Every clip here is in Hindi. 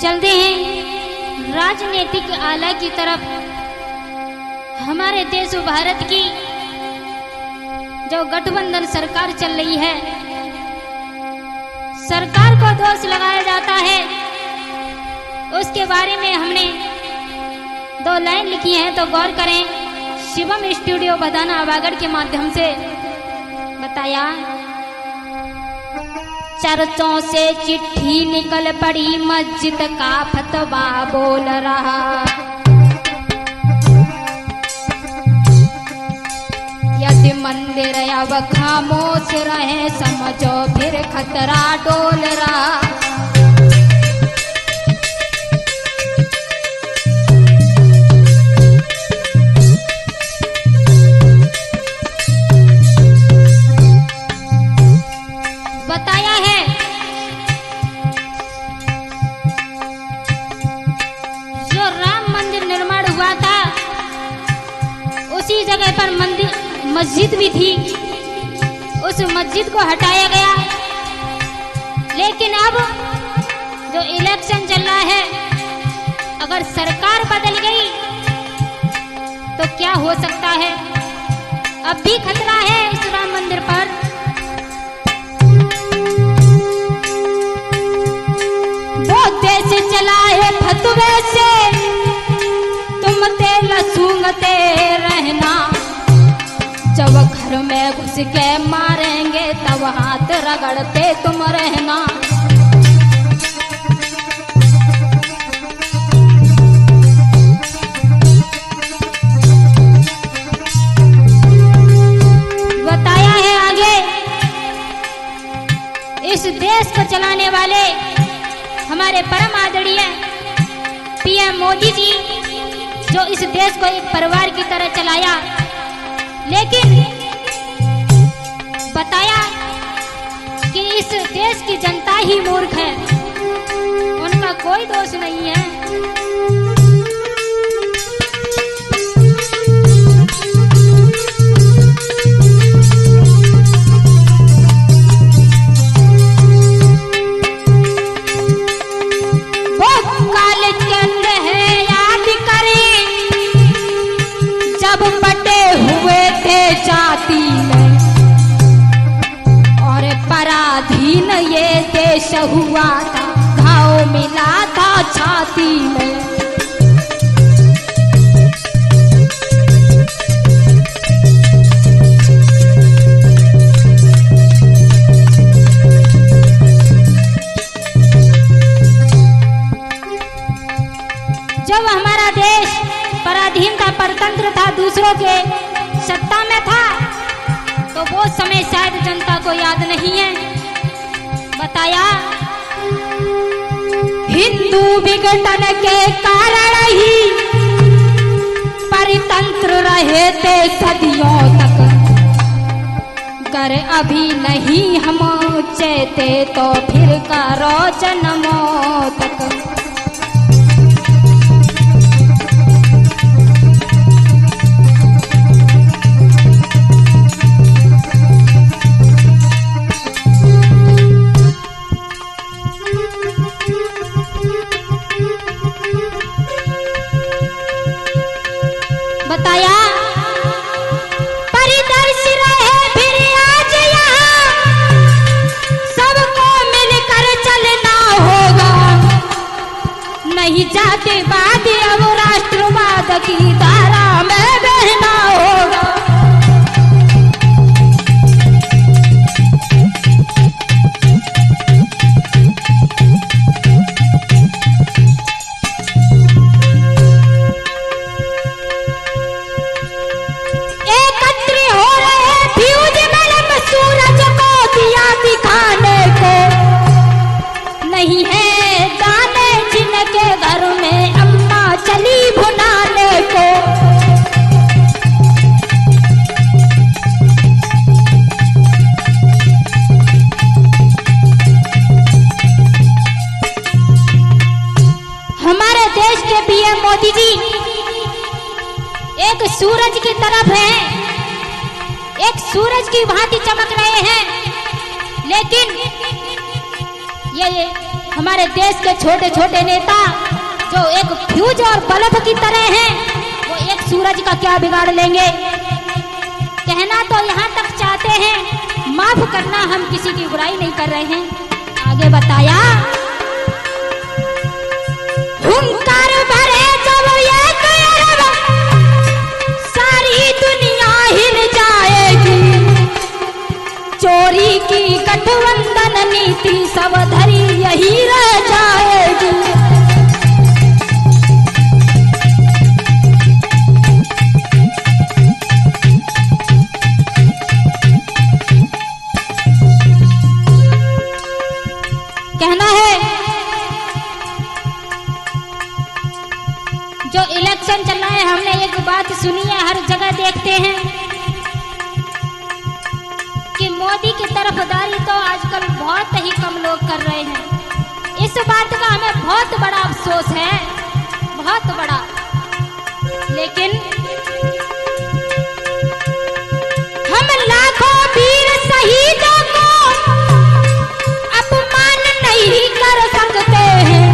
चलते हैं राजनीतिक आला की तरफ। हमारे देश भारत की जो गठबंधन सरकार चल रही है, सरकार को दोष लगाया जाता है। उसके बारे में हमने 2 लाइन लिखी हैं, तो गौर करें। शिवम स्टूडियो बदाना आवागढ़ के माध्यम से बताया। चर्चों से चिट्ठी निकल पड़ी, मस्जिद का फतवा बोल रहा। यदि मंदिर अब खामोश रहे, समझो फिर खतरा डोल रहा। बताया है जो राम मंदिर निर्माण हुआ था, उसी जगह पर मस्जिद भी थी। उस मस्जिद को हटाया गया। लेकिन अब जो इलेक्शन चल रहा है, अगर सरकार बदल गई तो क्या हो सकता है? अब भी खतरा है इस राम मंदिर पर। वो देश चलाए फतवे से, तुम तेल सूंघते रहना। जब घर में घुस के मारेंगे, तब हाथ रगड़ते तुम रहना। बताया है आगे, इस देश को चलाने वाले हमारे परम आदरणीय पीएम मोदी जी, जो इस देश को एक परिवार की तरह चलाया। लेकिन बताया कि इस देश की जनता ही मूर्ख है, उनका कोई दोष नहीं है। वो काले चंद है, याद करें जब बटे हुए थे जाति में, और पराधीन ये देश हुआ था, घाव मिला था छाती में। जब हमारा देश पराधीन था, परतंत्र था, दूसरों के सत्ता में था, तो वो समय शायद जनता को याद नहीं है। बताया हिंदू विघटन के कारण ही परितंत्र रहे थे सदियों तक। कर अभी नहीं हम चेते, तो फिर करो जन्मों तक। बताया परिदर्शी रहे फिर आज यहाँ, सबको मिलकर चलना होगा। नहीं जातिवाद अब राष्ट्रवाद की धारा में बहना होगा। नहीं है दाने जिनके घर में अम्मा चली भुनाने को। हमारे देश के पीएम मोदी जी एक सूरज की तरफ है, एक सूरज की भांति चमक रहे हैं। लेकिन ये हमारे देश के छोटे छोटे नेता जो एक फ्यूज और बल्ब की तरह हैं, वो एक सूरज का क्या बिगाड़ लेंगे। कहना तो यहाँ तक चाहते हैं, माफ करना, हम किसी की बुराई नहीं कर रहे हैं। आगे बताया, हुंकार भरे जब ये अरब, सारी दुनिया हिल जाएगी। चोरी की गठबंधन नीति सब धरी यही रह जाएगी। कहना है, जो इलेक्शन चल रहा है, हमने एक बात सुनी है, हर जगह देखते हैं कि मोदी की तरफदारी तो आजकल बहुत ही कम लोग कर रहे हैं। इस बात का हमें बहुत बड़ा अफसोस है, बहुत बड़ा। लेकिन हम लाखों वीर शहीदों को अपमान नहीं कर सकते हैं।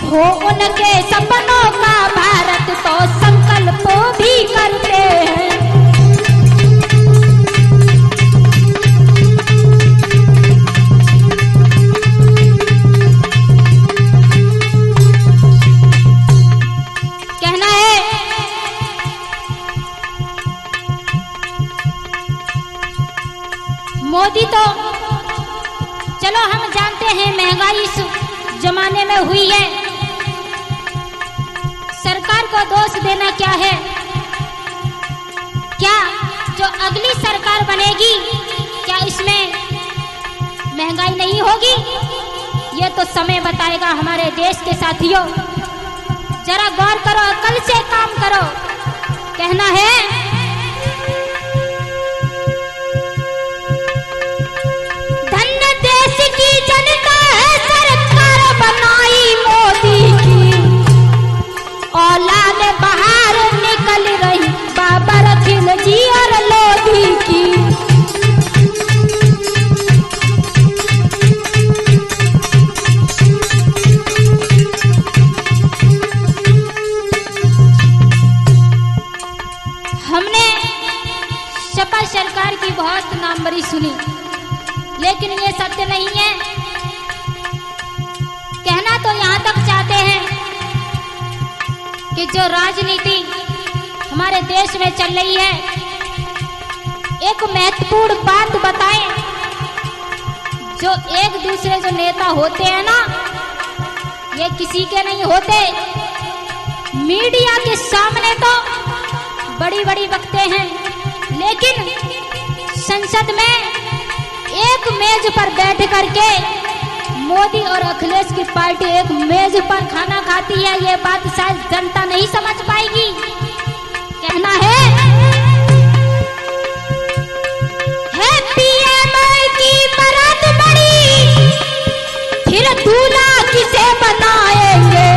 हो उनके सपनों का भारत तो संकल्प भी करते हैं। कहना है, मोदी तो चलो हम जानते हैं महंगाई इस जमाने में हुई है, सरकार को दोष देना क्या है। क्या जो अगली सरकार बनेगी, क्या इसमें महंगाई नहीं होगी? ये तो समय बताएगा हमारे देश के साथियों। जरा गौर करो, अकल से काम करो। कहना है, धन्य देश की जनता है, सरकार बनाई मोदी की। औलाद बाहर निकल रही बाबर खिलजी और लोधी की। हमने सपा सरकार की बहुत नामवरी सुनी, लेकिन ये सत्य नहीं है। कहना तो यहाँ तक चाहते हैं कि जो राजनीति हमारे देश में चल रही है, एक महत्वपूर्ण बात बताएं। जो एक दूसरे जो नेता होते हैं ना, ये किसी के नहीं होते। मीडिया के सामने तो बड़ी बड़ी बकते हैं, लेकिन संसद में एक मेज पर बैठ करके मोदी और अखिलेश की पार्टी एक मेज पर खाना खाती है। ये बात शायद जनता नहीं समझ पाएगी। कहना है पीएम की बारात बड़ी, फिर दूल्हा किसे बनाएंगे?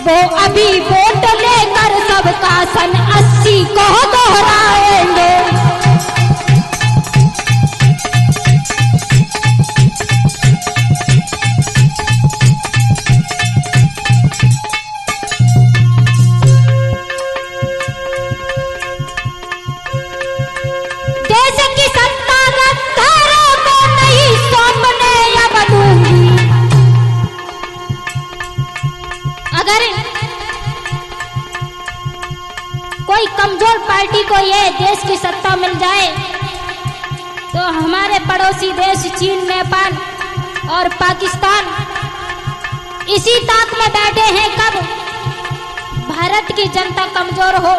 वो अभी वोट लेकर सबका सन 80 को दोहराएंगे। देश की सत्ता गद्दारों को नहीं सौंपने अब दूंगी। अगर कोई कमजोर पार्टी को ये देश की सत्ता मिल जाए, तो हमारे पड़ोसी देश चीन, नेपाल और पाकिस्तान इसी ताक में बैठे हैं। कब भारत की जनता कमजोर हो,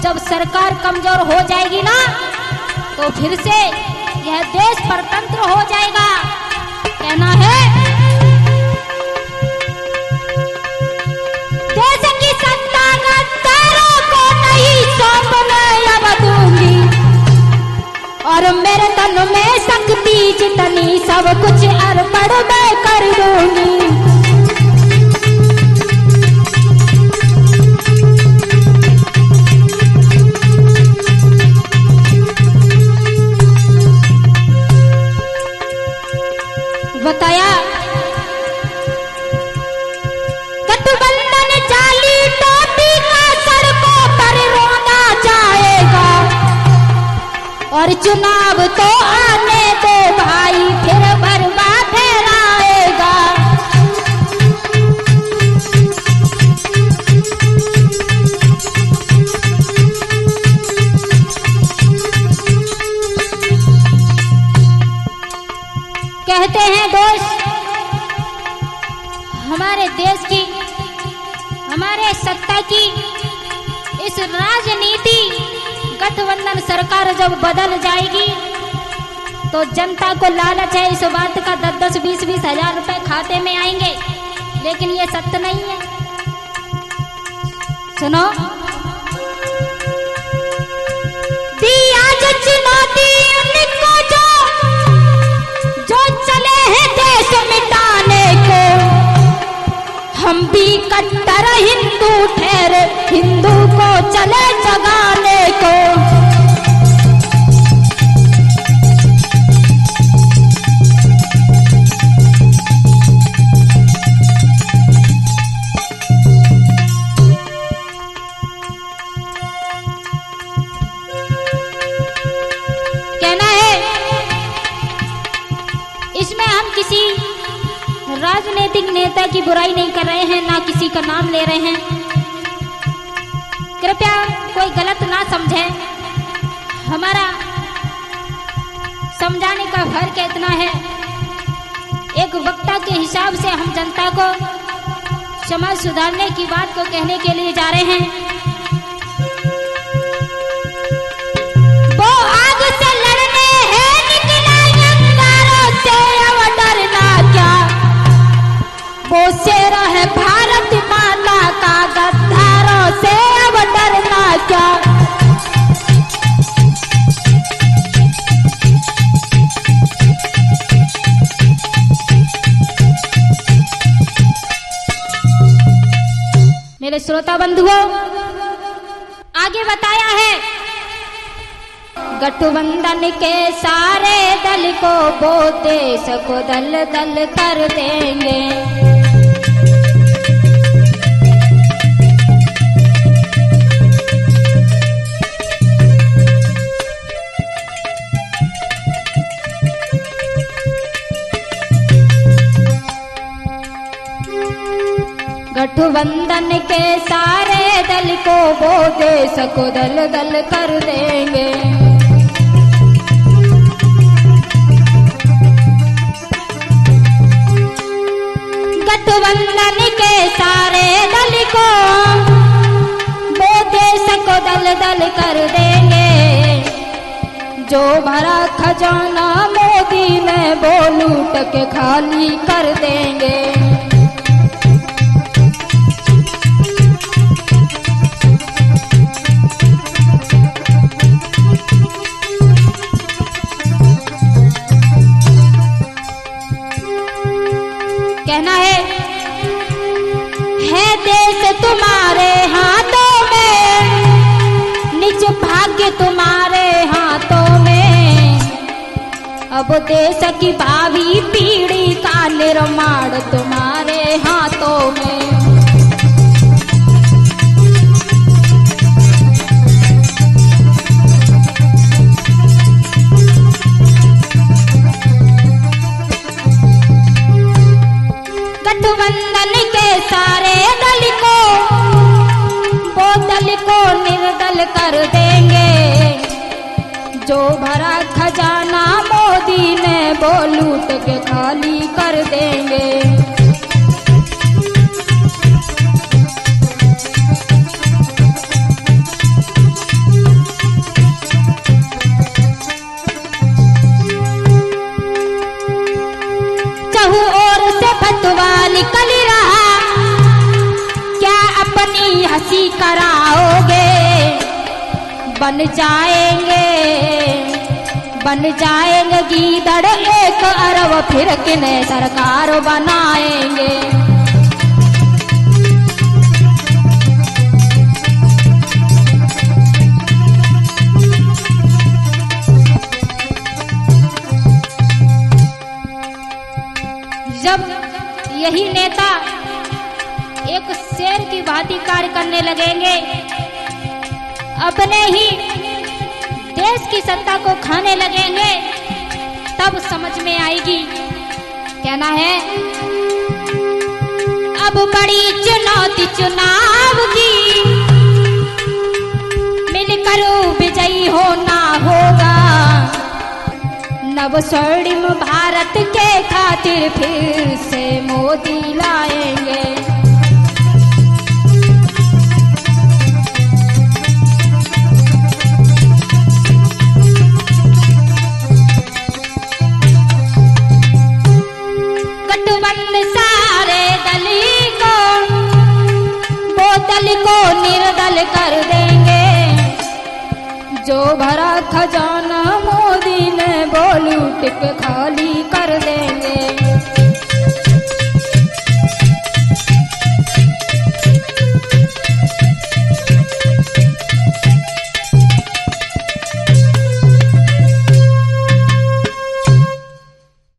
जब सरकार कमजोर हो जाएगी ना, तो फिर से यह देश परतंत्र हो जाएगा। कहना है, देश की सत्ता गद्दारों को नहीं सौंपने अब दूंगी। और मेरे तन में शक्ति जितनी सब कुछ अर्पण मैं कर दूंगी। बताया और चुनाव तो आने दो भाई, फिर बर्बाद ठहराएगा। कहते हैं दोस्त, हमारे देश की, हमारे सत्ता की इस राजनीति गठबंधन सरकार जब बदल जाएगी तो जनता को लालच है इस बात का 10-10, 20-20 हजार रुपए खाते में आएंगे, लेकिन ये सत्य नहीं है। सुनो, दिया जो चुनौती उनको जो चले हैं देश मिटाने को, हम भी कट्टर हिंदू ठहरे, हिंदू को चले जगाने को। कहना है, इसमें हम किसी राजनीतिक नेता की बुराई नहीं कर रहे हैं, ना किसी का नाम ले रहे हैं। कृपया कोई गलत ना समझे। हमारा समझाने का फर्क इतना है, एक वक्ता के हिसाब से हम जनता को समाज सुधारने की बात को कहने के लिए जा रहे हैं। वो आग से लड़ने हैं निकला अंगारों से, अब डरना क्या, वो शेर है भारत माता का, गद्दारों से अब डरना क्या। मेरे श्रोता बंधुओं, आगे बताया है, गठबंधन के सारे दल को वो देश को दल दल कर देंगे। गठबंधन के सारे दल को वो देश को दल दल कर देंगे। गठबंधन के सारे दल को वो देश को दल दल कर देंगे। जो भरा खजाना मोदी में वो लूट के खाली कर देंगे। कहना है देश तुम्हारे हाथों में, निज भाग्य तुम्हारे हाथों में, अब देश की भावी पीढ़ी का निर्माण तुम्हारे हाथों में। गठबंधन के सारे दल को वो दल को निर्दल कर देंगे। जो भरा खजाना मोदी ने वो लूट के खाली कर देंगे। चहु ओर से फतवा निकल रहा, क्या अपनी हंसी कराओगे। बन जाएंगे गीदड़ 1 अरब, फिर किन्हें सरकार बनाएंगे। जब यही नेता एक शेर की भांति कार्य करने लगेंगे, अपने ही देश की सत्ता को खाने लगेंगे तब समझ में आएगी। कहना है अब बड़ी चुनौती चुनाव की, मिलकर विजयी होना होगा। नव स्वर्णिम भारत के खातिर फिर से मोदी लाएंगे। को निर्दल कर देंगे, जो भरा खजाना मोदी ने वो लूट के खाली कर देंगे।